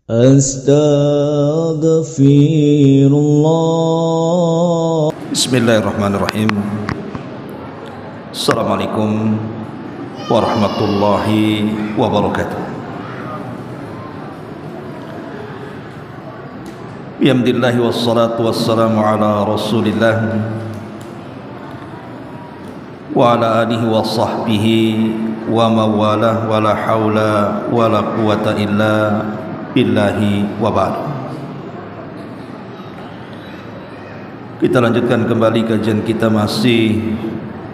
Astaghfirullah. Bismillahirrahmanirrahim. Assalamualaikum warahmatullahi wabarakatuh. Bihamdillahi wassalatu wassalamu ala rasulillah wa ala alihi wa sahbihi wa mawalah wa la hawla wa la quwata illa billahi wa ba'd. Kita lanjutkan kembali kajian kita, masih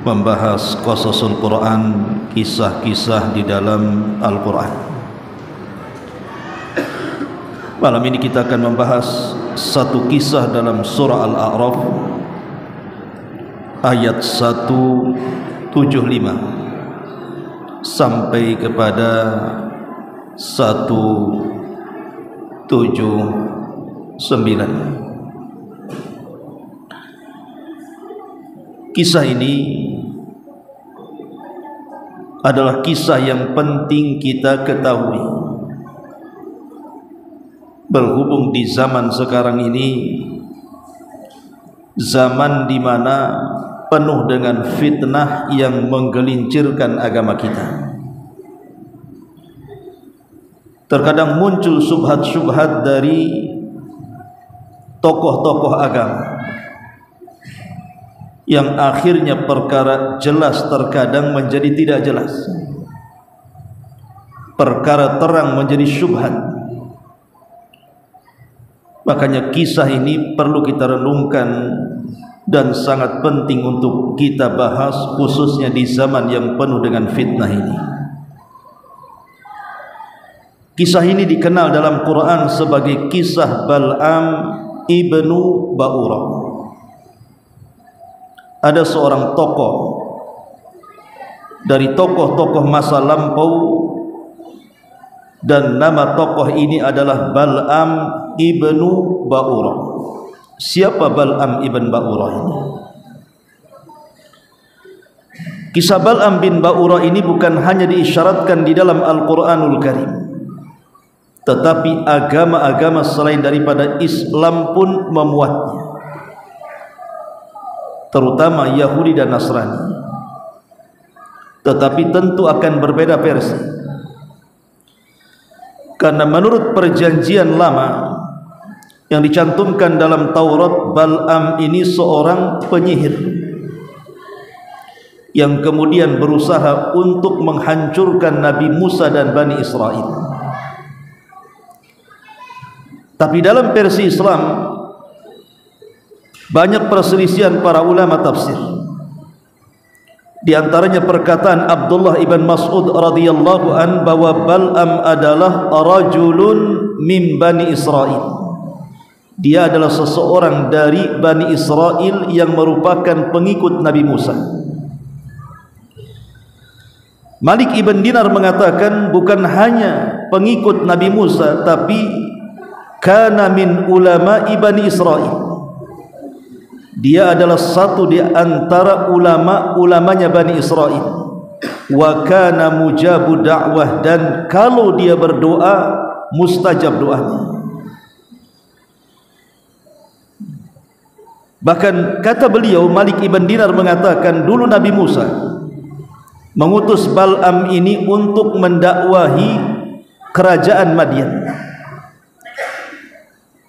membahas qasasul Quran, kisah-kisah di dalam Al-Quran. Malam ini kita akan membahas satu kisah dalam surah Al-A'raf ayat 175 sampai kepada 179. Kisah ini adalah kisah yang penting kita ketahui, berhubung di zaman sekarang ini, zaman di mana penuh dengan fitnah yang menggelincirkan agama kita. Terkadang muncul syubhat-syubhat dari tokoh-tokoh agama yang akhirnya perkara jelas terkadang menjadi tidak jelas, perkara terang menjadi syubhat. Makanya kisah ini perlu kita renungkan dan sangat penting untuk kita bahas, khususnya di zaman yang penuh dengan fitnah ini. Kisah ini dikenal dalam Quran sebagai kisah Bal'am ibnu Ba'urah. Ada seorang tokoh dari tokoh-tokoh masa lampau, dan nama tokoh ini adalah Bal'am ibnu Ba'urah. Siapa Bal'am ibn Ba'urah ini? Kisah Bal'am bin Ba'urah ini bukan hanya diisyaratkan di dalam Al-Quranul Karim, tetapi agama-agama selain daripada Islam pun memuatnya, terutama Yahudi dan Nasrani. Tetapi tentu akan berbeda versi, karena menurut perjanjian lama yang dicantumkan dalam Taurat, Bal'am ini seorang penyihir yang kemudian berusaha untuk menghancurkan Nabi Musa dan Bani Israel. Tapi dalam versi Islam banyak perselisihan para ulama tafsir. Di antaranya perkataan Abdullah ibn Mas'ud radhiyallahu an bahwa Bal'am adalah rajulun min Bani Israel. Dia adalah seseorang dari Bani Israel yang merupakan pengikut Nabi Musa. Malik ibn Dinar mengatakan bukan hanya pengikut Nabi Musa, tapi kana min ulama Bani Israel. Dia adalah satu di antara ulama-ulamanya Bani Israel. Wa kana mujabu da'wah, dan kalau dia berdoa mustajab doanya. Bahkan kata beliau, Malik ibn Dinar mengatakan dulu Nabi Musa mengutus Bal'am ini untuk mendakwahi kerajaan Madian,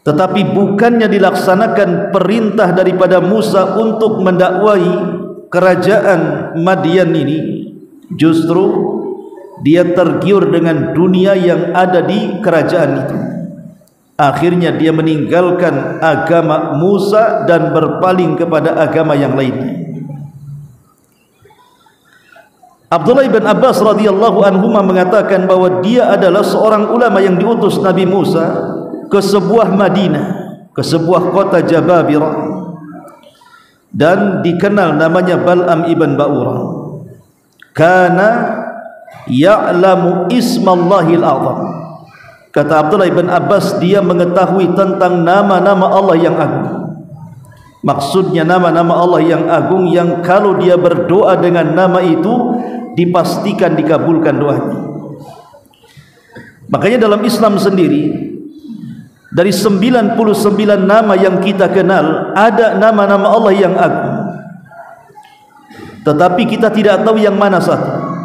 tetapi bukannya dilaksanakan perintah daripada Musa untuk mendakwahi kerajaan Madian ini, justru dia tergiur dengan dunia yang ada di kerajaan itu. Akhirnya dia meninggalkan agama Musa dan berpaling kepada agama yang lainnya. Abdullah ibn Abbas radhiyallahu anhuma mengatakan bahwa dia adalah seorang ulama yang diutus Nabi Musa ke sebuah Madinah, ke sebuah kota Jababirah, dan dikenal namanya Bal'am ibn Ba'urah. Kana ya'lamu ismallahil a'zam. Kata Abdullah ibn Abbas, dia mengetahui tentang nama-nama Allah yang agung. Maksudnya nama-nama Allah yang agung yang kalau dia berdoa dengan nama itu dipastikan dikabulkan doanya. Makanya dalam Islam sendiri dari 99 nama yang kita kenal, ada nama-nama Allah yang agung, tetapi kita tidak tahu yang mana satu.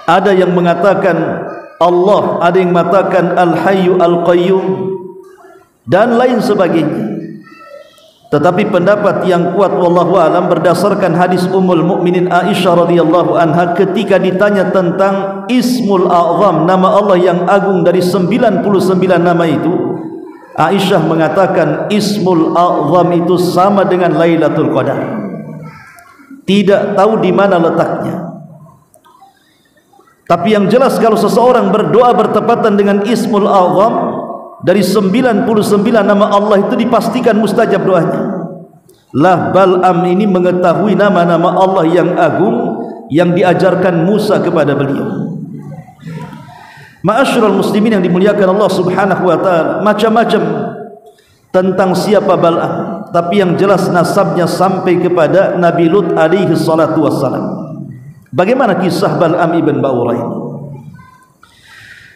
Ada yang mengatakan Allah, ada yang mengatakan Al-Hayyu Al-Qayyum dan lain sebagainya. Tetapi pendapat yang kuat wallahu alam berdasarkan hadis Ummul Mukminin Aisyah radhiyallahu anha ketika ditanya tentang Ismul A'zam, nama Allah yang agung dari 99 nama itu, Aisyah mengatakan Ismul A'zam itu sama dengan Lailatul Qadar. Tidak tahu di mana letaknya. Tapi yang jelas kalau seseorang berdoa bertepatan dengan Ismul A'zam, dari 99 nama Allah itu dipastikan mustajab doanya. Lah Bal'am ini mengetahui nama-nama Allah yang agung yang diajarkan Musa kepada beliau. Ma'asyiral muslimin yang dimuliakan Allah Subhanahu wa taala, macam-macam tentang siapa Bal'am, tapi yang jelas nasabnya sampai kepada Nabi Lut alaihi salatu wassalam. Bagaimana kisah Bal'am ibn Ba'urah ini?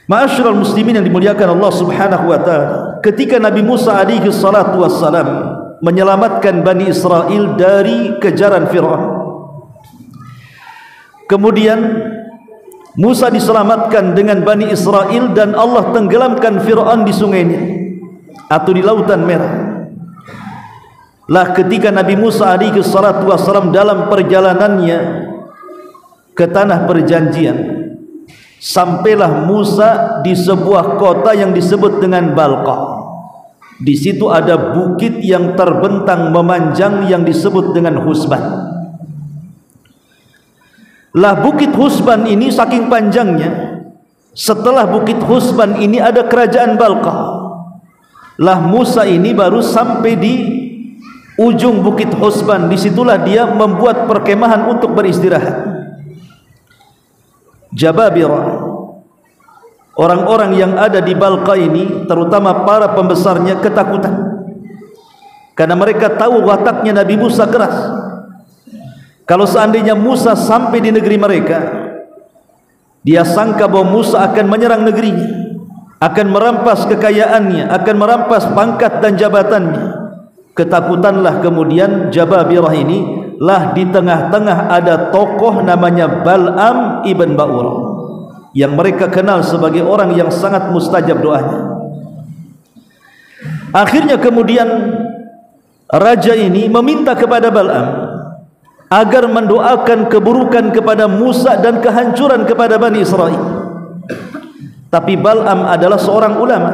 Ma'asyiral muslimin yang dimuliakan Allah Subhanahu wa taala, ketika Nabi Musa alaihi salatu wassalam menyelamatkan Bani Israel dari kejaran Fir'aun, kemudian Musa diselamatkan dengan Bani Israel dan Allah tenggelamkan Fir'aun di sungai Nil atau di Lautan Merah. Lah ketika Nabi Musa alaihi salatu wassalam dalam perjalanannya ke tanah perjanjian, sampailah Musa di sebuah kota yang disebut dengan Balqa. Di situ ada bukit yang terbentang memanjang yang disebut dengan Husban. Lah bukit Husban ini saking panjangnya, setelah bukit Husban ini ada kerajaan Balqa. Lah Musa ini baru sampai di ujung bukit Husban, disitulah dia membuat perkemahan untuk beristirahat. Jababirah, orang-orang yang ada di Balqa ini, terutama para pembesarnya, ketakutan karena mereka tahu wataknya Nabi Musa keras. Kalau seandainya Musa sampai di negeri mereka, dia sangka bahwa Musa akan menyerang negerinya, akan merampas kekayaannya, akan merampas pangkat dan jabatannya. Ketakutanlah kemudian Jababirah ini. Lah di tengah-tengah ada tokoh namanya Bal'am ibn Ba'urah yang mereka kenal sebagai orang yang sangat mustajab doanya. Akhirnya kemudian raja ini meminta kepada Bal'am agar mendoakan keburukan kepada Musa dan kehancuran kepada Bani Israel. Tapi Bal'am adalah seorang ulama.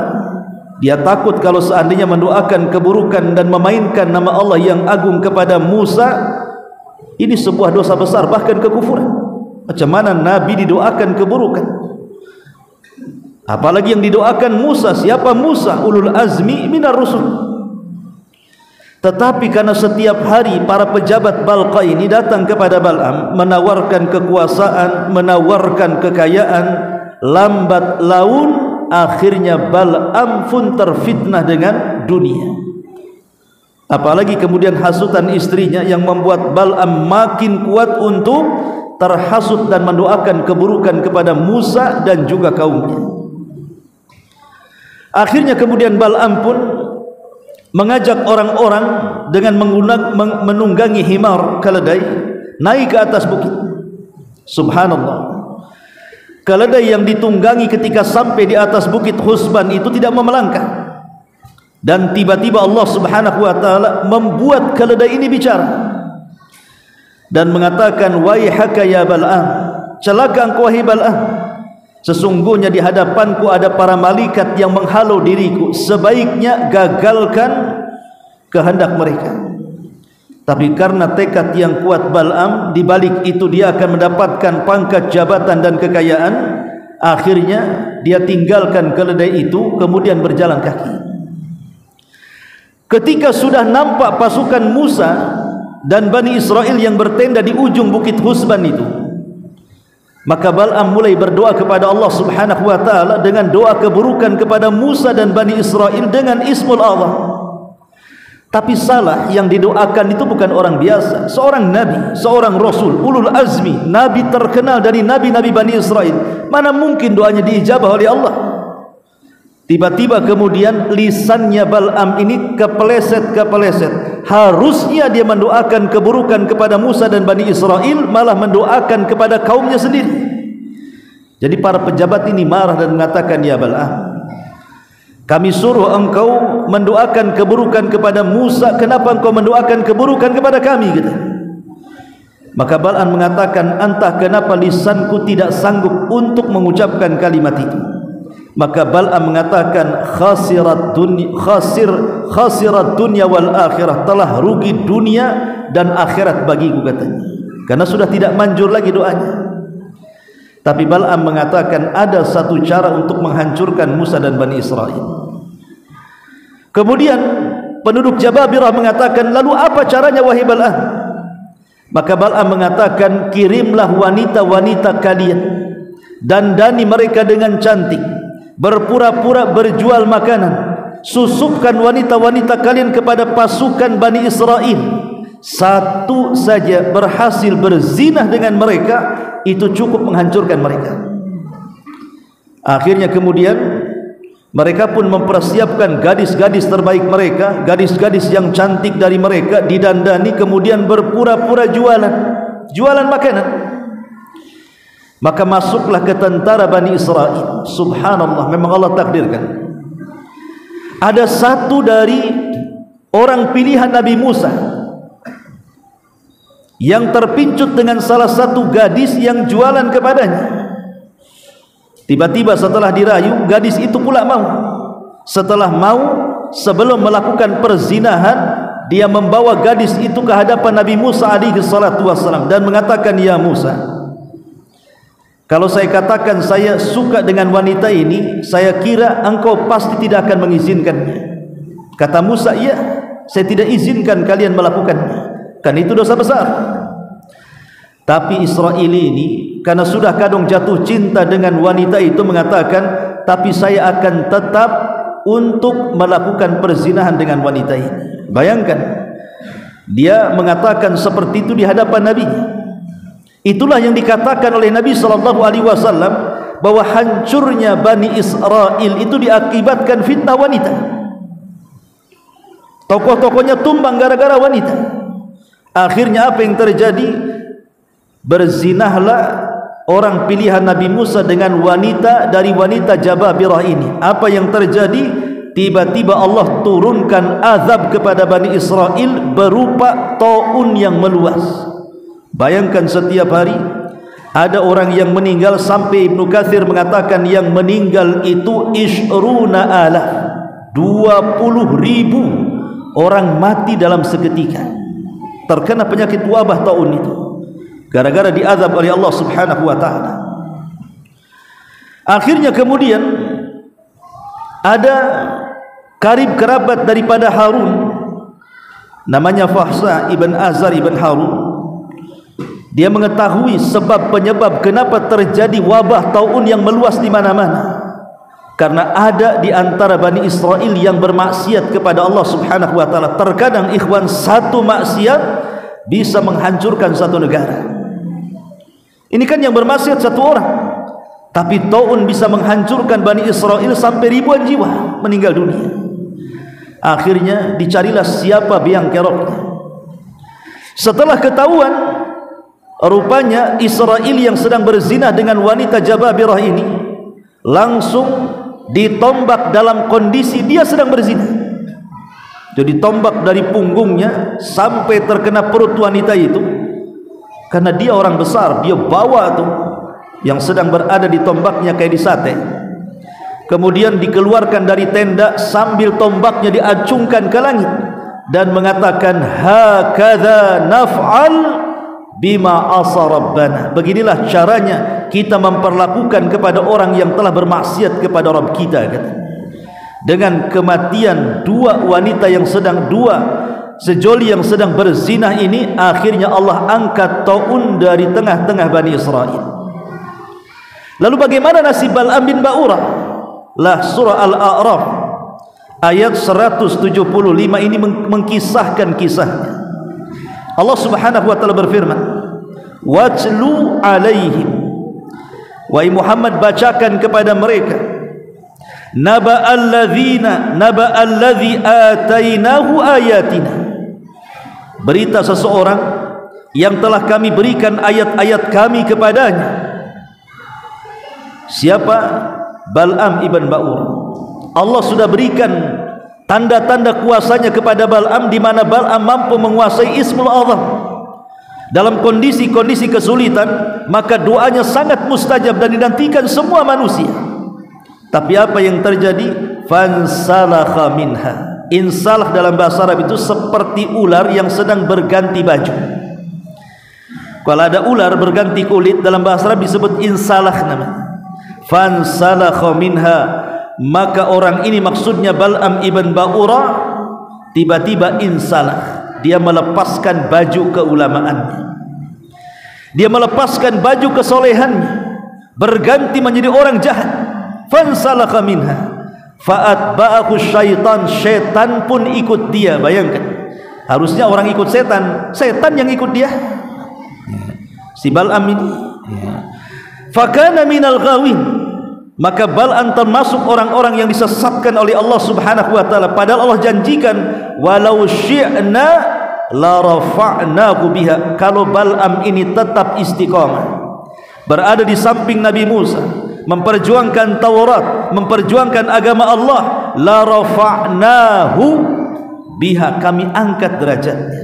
Dia takut kalau seandainya mendoakan keburukan dan memainkan nama Allah yang agung kepada Musa, ini sebuah dosa besar, bahkan kekufuran. Macam mana Nabi didoakan keburukan? Apalagi yang didoakan Musa. Siapa Musa? Ulul azmi minar rusul. Tetapi karena setiap hari para pejabat Balqa ini datang kepada Bal'am, menawarkan kekuasaan, menawarkan kekayaan, lambat laun akhirnya Bal'am pun terfitnah dengan dunia. Apalagi kemudian hasutan istrinya yang membuat Bal'am makin kuat untuk terhasut dan mendoakan keburukan kepada Musa dan juga kaumnya. Akhirnya kemudian Bal'am pun mengajak orang-orang dengan menunggangi himar keledai naik ke atas bukit. Subhanallah, keledai yang ditunggangi ketika sampai di atas bukit Husban itu tidak mau melangkah. Dan tiba-tiba Allah Subhanahu wa taala membuat keledai ini bicara dan mengatakan, "Waihaka ya Bal'am, celaka engkau wahai Bal'am. Sesungguhnya di hadapanku ada para malaikat yang menghalau diriku. Sebaiknya gagalkan kehendak mereka." Tapi karena tekad yang kuat Bal'am, di balik itu dia akan mendapatkan pangkat, jabatan dan kekayaan. Akhirnya dia tinggalkan keledai itu kemudian berjalan kaki. Ketika sudah nampak pasukan Musa dan Bani Israel yang bertenda di ujung bukit Husban itu, maka Bal'am mulai berdoa kepada Allah Subhanahu wa taala dengan doa keburukan kepada Musa dan Bani Israel dengan Ismul A'zam. Tapi salah, yang didoakan itu bukan orang biasa, seorang nabi, seorang rasul, ulul azmi, nabi terkenal dari nabi-nabi Bani Israel. Mana mungkin doanya diijabah oleh Allah? Tiba-tiba kemudian lisannya Bal'am ini kepeleset. Harusnya dia mendoakan keburukan kepada Musa dan Bani Israel, malah mendoakan kepada kaumnya sendiri. Jadi para pejabat ini marah dan mengatakan, ya Bal'am, kami suruh engkau mendoakan keburukan kepada Musa, kenapa engkau mendoakan keburukan kepada kami? Gitu. Maka Bal'am mengatakan, entah kenapa lisanku tidak sanggup untuk mengucapkan kalimat itu. Maka Bal'am mengatakan, khasirat dunia wal akhirah, telah rugi dunia dan akhirat bagiku, katanya, karena sudah tidak manjur lagi doanya. Tapi Bal'am mengatakan ada satu cara untuk menghancurkan Musa dan Bani Israel. Kemudian penduduk Jababirah mengatakan, lalu apa caranya wahai Bal'am? Maka Bal'am mengatakan, kirimlah wanita-wanita kalian, dandani mereka dengan cantik, berpura-pura berjual makanan, susupkan wanita-wanita kalian kepada pasukan Bani Israel. Satu saja berhasil berzina dengan mereka, itu cukup menghancurkan mereka. Akhirnya kemudian mereka pun mempersiapkan gadis-gadis terbaik mereka, gadis-gadis yang cantik dari mereka, didandani, kemudian berpura-pura jualan makanan. Maka masuklah ke tentara Bani Israel. Subhanallah, memang Allah takdirkan. Ada satu dari orang pilihan Nabi Musa yang terpincut dengan salah satu gadis yang jualan kepadanya. Tiba-tiba setelah dirayu, gadis itu pula mau. Setelah mau, sebelum melakukan perzinahan, dia membawa gadis itu ke hadapan Nabi Musa alaihi salatu wassalam dan mengatakan, ya Musa, kalau saya katakan saya suka dengan wanita ini, saya kira engkau pasti tidak akan mengizinkannya. Kata Musa, iya, saya tidak izinkan kalian melakukannya, kan itu dosa besar. Tapi Israel ini karena sudah kadung jatuh cinta dengan wanita itu mengatakan, tapi saya akan tetap untuk melakukan perzinahan dengan wanita ini. Bayangkan, dia mengatakan seperti itu di hadapan Nabi. Itulah yang dikatakan oleh Nabi SAW bahwa hancurnya Bani Israel itu diakibatkan fitnah wanita. Tokoh-tokohnya tumbang gara-gara wanita. Akhirnya apa yang terjadi? Berzinahlah orang pilihan Nabi Musa dengan wanita dari wanita Jababirah ini. Apa yang terjadi? Tiba-tiba Allah turunkan azab kepada Bani Israel berupa taun yang meluas. Bayangkan, setiap hari ada orang yang meninggal, sampai Ibnu Katsir mengatakan yang meninggal itu ishruna alaf, 20.000 orang mati dalam seketika, terkena penyakit wabah taun itu, gara-gara diazab oleh Allah Subhanahu wa ta'ala. Akhirnya kemudian ada karib kerabat daripada Harun, namanya Fahsa ibn Azar ibn Harun. Dia mengetahui sebab penyebab kenapa terjadi wabah taun yang meluas di mana-mana. Karena ada di antara Bani Israel yang bermaksiat kepada Allah Subhanahu wa ta'ala. Terkadang ikhwan, satu maksiat bisa menghancurkan satu negara. Ini kan yang bermaksiat satu orang, tapi taun bisa menghancurkan Bani Israel sampai ribuan jiwa meninggal dunia. Akhirnya dicarilah siapa biang keroknya. Setelah ketahuan rupanya Israel yang sedang berzina dengan wanita Jababirah ini langsung ditombak dalam kondisi dia sedang berzina. Jadi tombak dari punggungnya sampai terkena perut wanita itu. Karena dia orang besar, dia bawa tuh yang sedang berada di tombaknya kayak di sate. Kemudian dikeluarkan dari tenda sambil tombaknya diacungkan ke langit dan mengatakan, hakadha naf'al bima asa rabbana. Beginilah caranya kita memperlakukan kepada orang yang telah bermaksiat kepada Rabb kita, kata. Dengan kematian dua wanita yang sedang, dua sejoli yang sedang berzinah ini, akhirnya Allah angkat taun dari tengah-tengah Bani Israel. Lalu bagaimana nasib Bal'am bin Ba'urah? Lah surah Al-A'raf ayat 175 ini mengkisahkan kisahnya. Allah Subhanahu wa ta'ala berfirman, watlu alaihim, wahai Muhammad bacakan kepada mereka, Naba'alladzi atainahu ayatina, berita seseorang yang telah kami berikan ayat-ayat kami kepadanya. Siapa? Bal'am ibn Ba'ur. Allah sudah berikan tanda-tanda kuasanya kepada Bal'am, di mana Bal'am mampu menguasai Ismul Azam. Dalam kondisi-kondisi kesulitan, maka doanya sangat mustajab dan dinantikan semua manusia. Tapi apa yang terjadi? Fansalakha minha. Insalah dalam bahasa Arab itu seperti ular yang sedang berganti baju. Kalau ada ular berganti kulit, dalam bahasa Arab disebut insalah namanya. Fansalakha minha, maka orang ini maksudnya Bal'am ibn Ba'ura tiba-tiba insalah, dia melepaskan baju keulamaannya, dia melepaskan baju kesolehannya, berganti menjadi orang jahat. Fansalakha minha fa'atba'ahu syaitan, syaitan pun ikut dia. Bayangkan, harusnya orang ikut setan, setan yang ikut dia, si Bal'am ini. Fakana minal ghawin, maka Bal'am termasuk orang-orang yang disesatkan oleh Allah Subhanahu wa taala. Padahal Allah janjikan, walau syi'na la rafa'nahu biha. Kalau Bal'am ini tetap istiqamah, berada di samping Nabi Musa, memperjuangkan Taurat, memperjuangkan agama Allah, la rafa'nahu biha, kami angkat derajatnya.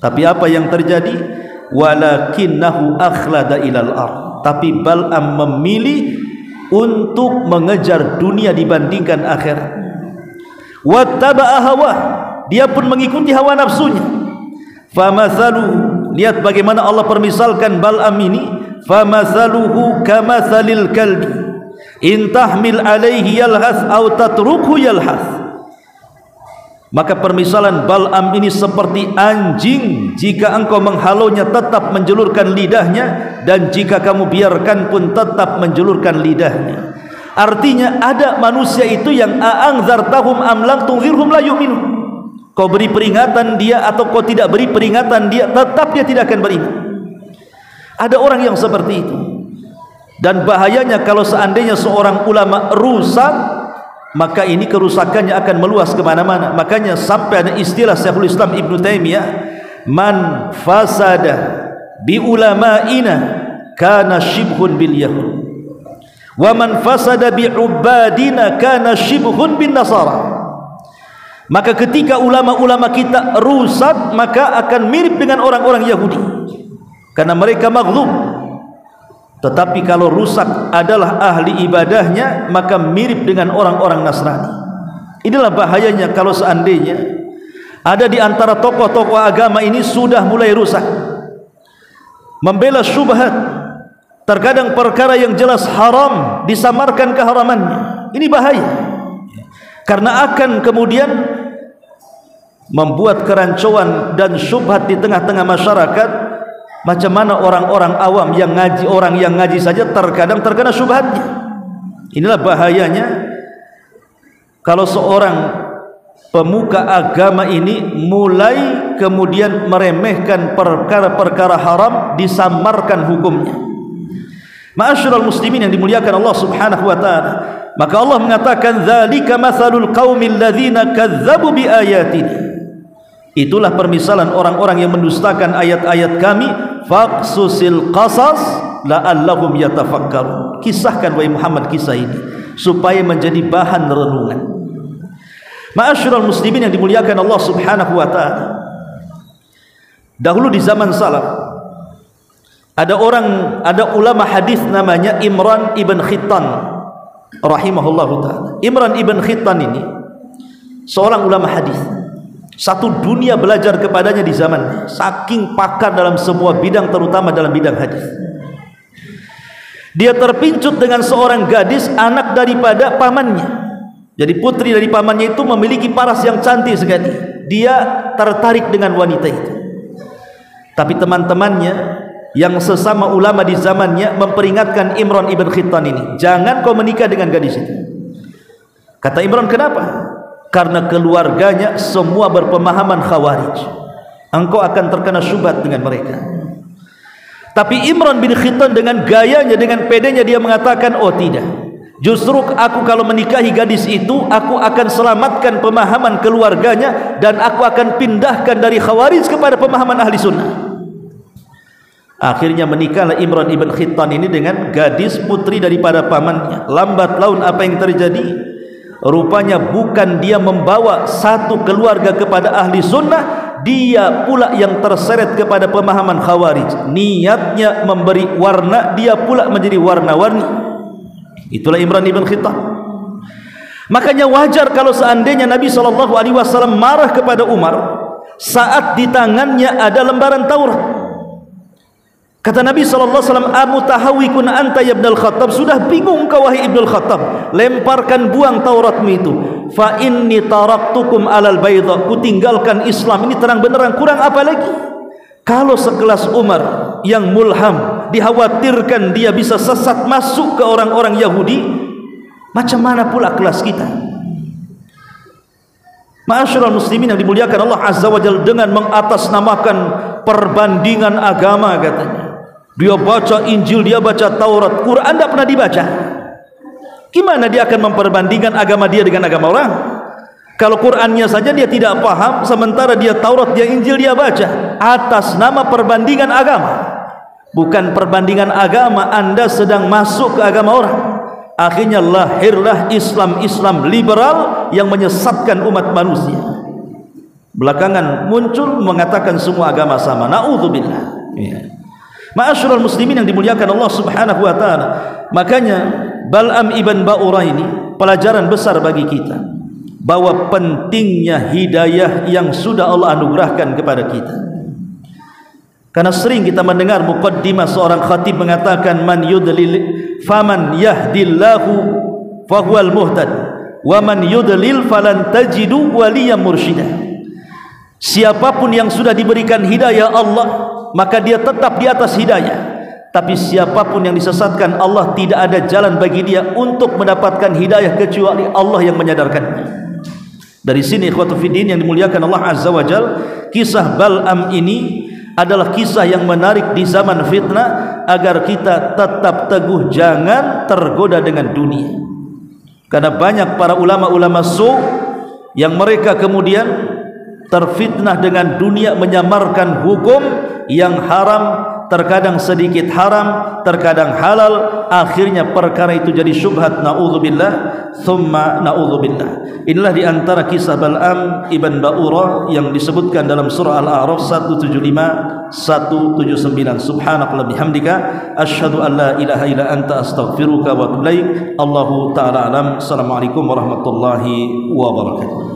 Tapi apa yang terjadi? Walakinnahu akhlada ilal ardh, tapi Bal'am memilih untuk mengejar dunia dibandingkan akhirat. Wattaba'a hawah, dia pun mengikuti hawa nafsunya. Famathaluhu, lihat bagaimana Allah permisalkan Bal'am ini. Famathaluhu kamathalil kalbi in tahmil alaihi yalhath aw tatrukhu yalhath. Maka permisalan Bal'am ini seperti anjing, jika engkau menghalaunya tetap menjulurkan lidahnya, dan jika kamu biarkan pun tetap menjulurkan lidahnya. Artinya ada manusia itu yang a'anzartahum am lam tunzirhum la yu'minun. Kau beri peringatan dia atau kau tidak beri peringatan dia, tetap dia tidak akan beriman. Ada orang yang seperti itu. Dan bahayanya kalau seandainya seorang ulama rusak, maka ini kerusakannya akan meluas kemana-mana. Makanya sampai ada istilah Syekhul Islam Ibn Taimiyah, man fasada bi ulama'ina kana shibhun bil yahud, wa man fasada bi ubadina kana shibhun bin nasara. Maka ketika ulama-ulama kita rusak, maka akan mirip dengan orang-orang Yahudi, karena mereka maghlub. Tetapi kalau rusak adalah ahli ibadahnya, maka mirip dengan orang-orang Nasrani. Inilah bahayanya kalau seandainya ada di antara tokoh-tokoh agama ini sudah mulai rusak, membela syubhat, terkadang perkara yang jelas haram disamarkan keharamannya. Ini bahaya, karena akan kemudian membuat kerancuan dan syubhat di tengah-tengah masyarakat. Macam mana orang-orang awam yang ngaji, orang yang ngaji saja terkadang terkena syubhatnya. Inilah bahayanya kalau seorang pemuka agama ini mulai kemudian meremehkan perkara-perkara haram, disamarkan hukumnya. Ma'asyiral muslimin yang dimuliakan Allah Subhanahu wa taala, maka Allah mengatakan dzalika matsalul qaumil ladzina kadzdzabu biayatina. Itulah permisalan orang-orang yang mendustakan ayat-ayat kami. Faqsusil qasas la'allahum yatafakkarun. Kisahkan wahai Muhammad kisah ini supaya menjadi bahan renungan. Ma'asyiral muslimin yang dimuliakan Allah Subhanahu wa taala, dahulu di zaman salaf ada ulama hadis namanya Imran ibn Khittan rahimahullahu taala. Imran ibn Khittan ini seorang ulama hadis. Satu dunia belajar kepadanya di zamannya, saking pakar dalam semua bidang, terutama dalam bidang hadis. Dia terpincut dengan seorang gadis, anak daripada pamannya. Jadi putri dari pamannya itu memiliki paras yang cantik sekali. Dia tertarik dengan wanita itu. Tapi teman-temannya yang sesama ulama di zamannya memperingatkan Imran ibn Khittan ini, jangan kau menikah dengan gadis itu. Kata Imran, kenapa? Karena keluarganya semua berpemahaman khawarij, engkau akan terkena syubhat dengan mereka. Tapi Imran bin Khittan dengan gayanya, dengan pedenya, dia mengatakan, oh tidak, Justru aku kalau menikahi gadis itu, aku akan selamatkan pemahaman keluarganya dan aku akan pindahkan dari Khawarij kepada pemahaman ahli sunnah. Akhirnya menikahlah Imran ibn Khittan ini dengan gadis putri daripada pamannya. Lambat laun apa yang terjadi? Rupanya bukan dia membawa satu keluarga kepada ahli sunnah, dia pula yang terseret kepada pemahaman Khawarij. Niatnya memberi warna, dia pula menjadi warna-warni. Itulah Imran ibn Khittan. Makanya wajar kalau seandainya Nabi SAW marah kepada Umar saat di tangannya ada lembaran Taurat. Kata Nabi SAW, "Amutahawikun anta ya Ibn al-Khattab?" Sudah bingung kau wahai Ibn al-Khattab, lemparkan buang Tauratmu itu. Fa inni taraktukum alal bayda, ku tinggalkan Islam ini terang benerang, kurang apa lagi? Kalau sekelas Umar yang mulham, dikhawatirkan dia bisa sesat masuk ke orang-orang Yahudi, macam mana pula kelas kita? Ma'asyiral muslimin yang dimuliakan Allah Azza wa Jalla, dengan mengatasnamakan perbandingan agama katanya. Dia baca Injil, dia baca Taurat, Quran tidak pernah dibaca. Gimana dia akan memperbandingkan agama dia dengan agama orang? Kalau Qurannya saja dia tidak paham, sementara dia Taurat, dia Injil dia baca, atas nama perbandingan agama. Bukan perbandingan agama, Anda sedang masuk ke agama orang. Akhirnya lahirlah Islam liberal yang menyesatkan umat manusia. Belakangan muncul mengatakan semua agama sama. Na'udzubillah. Ya. Ma'asyiral muslimin yang dimuliakan Allah Subhanahu wa taala. Makanya Bal'am ibn Ba'urah ini pelajaran besar bagi kita, bahwa pentingnya hidayah yang sudah Allah anugerahkan kepada kita. Karena sering kita mendengar muqaddimah seorang khatib mengatakan, man yudlil faman yahdillahu fahuwal muhtad wa man yudlil falan tajidu waliyan mursyida. Siapapun yang sudah diberikan hidayah Allah, maka dia tetap di atas hidayah. Tapi siapapun yang disesatkan Allah, tidak ada jalan bagi dia untuk mendapatkan hidayah kecuali Allah yang menyadarkannya. Dari sini ikhwatu fiddin yang dimuliakan Allah Azza wa Jal, kisah Bal'am ini adalah kisah yang menarik di zaman fitnah, agar kita tetap teguh jangan tergoda dengan dunia. Karena banyak para ulama-ulama yang mereka kemudian terfitnah dengan dunia, menyamarkan hukum yang haram, terkadang sedikit haram, terkadang halal, akhirnya perkara itu jadi syubhat. Na'udzubillah thumma na'udzubillah. Inilah diantara kisah Bal'am ibn Ba'urah yang disebutkan dalam surah Al-A'raf 175 179. Subhanakallahumma bihamdika asyhadu an la ilaha illa anta astaghfiruka wa atubu ilaik. Allahu ta'ala alam. Assalamualaikum warahmatullahi wabarakatuh.